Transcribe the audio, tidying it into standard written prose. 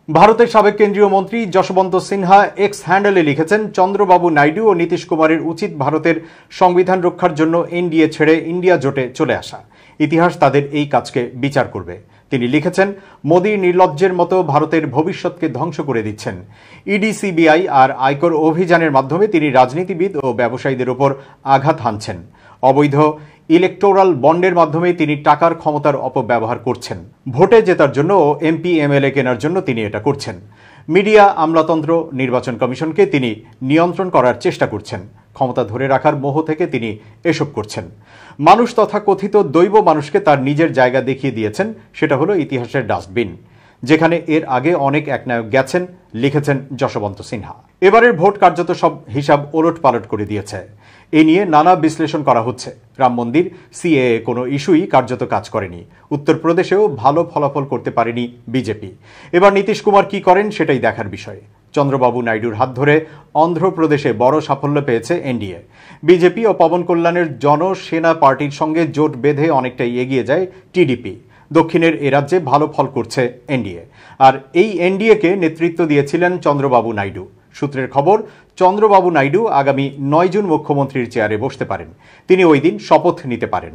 ভারতের সাবেক কেন্দ্রীয় মন্ত্রী যশবন্ত সিনহা এক্স হ্যান্ডেলে লিখেছেন, চন্দ্রবাবু নাইডু ও নীতিশ কুমারের উচিত ভারতের সংবিধান রক্ষার জন্য এনডিএ ছেড়ে ইন্ডিয়া জোটে চলে আসা। ইতিহাস তাদের এই কাজকে বিচার করবে। তিনি লিখেছেন, মোদির নির্লজ্জের মতো ভারতের ভবিষ্যৎকে ধ্বংস করে দিচ্ছেন। ইডি, সিবিআই আর আয়কর অভিযানের মাধ্যমে তিনি রাজনীতিবিদ ও ব্যবসায়ীদের উপর আঘাত হানছেন। অবৈধ ইলেকটোরাল বন্ডের মাধ্যমে তিনি টাকার ক্ষমতার অপব্যবহার করছেন। ভোটে জেতার জন্য ও এমপি এমএলএ কেনার জন্য তিনি এটা করছেন। মিডিয়া, আমলাতন্ত্র, নির্বাচন কমিশনকে তিনি নিয়ন্ত্রণ করার চেষ্টা করছেন। ক্ষমতা ধরে রাখার মোহ থেকে তিনি এসব করছেন। মানুষ তথা কথিত দৈব মানুষকে তার নিজের জায়গা দেখিয়ে দিয়েছেন, সেটা হলো ইতিহাসের ডাস্টবিন, যেখানে এর আগে অনেক একনায়ক গেছেন, লিখেছেন যশবন্ত সিনহা। এবারের ভোট কার্যত সব হিসাব ওলট পালট করে দিয়েছে। এ নিয়ে নানা বিশ্লেষণ করা হচ্ছে। রাম মন্দির, সিএএ কোনো ইস্যুই কার্যত কাজ করেনি। উত্তরপ্রদেশেও ভালো ফলাফল করতে পারেনি বিজেপি। এবার নীতিশ কুমার কি করেন সেটাই দেখার বিষয়। চন্দ্রবাবু নাইডুর হাত ধরে অন্ধ্রপ্রদেশে বড় সাফল্য পেয়েছে এনডিএ। বিজেপি ও পবন কল্যাণের জনসেনা পার্টির সঙ্গে জোট বেঁধে অনেকটাই এগিয়ে যায় টিডিপি। দক্ষিণের এ রাজ্যে ভালো ফল করছে এনডিএ। আর এই এনডিএকে নেতৃত্ব দিয়েছিলেন চন্দ্রবাবু নাইডু। সূত্রের খবর, চন্দ্রবাবু নাইডু আগামী 9 জুন মুখ্যমন্ত্রীর চেয়ারে বসতে পারেন। তিনি ওই দিন শপথ নিতে পারেন।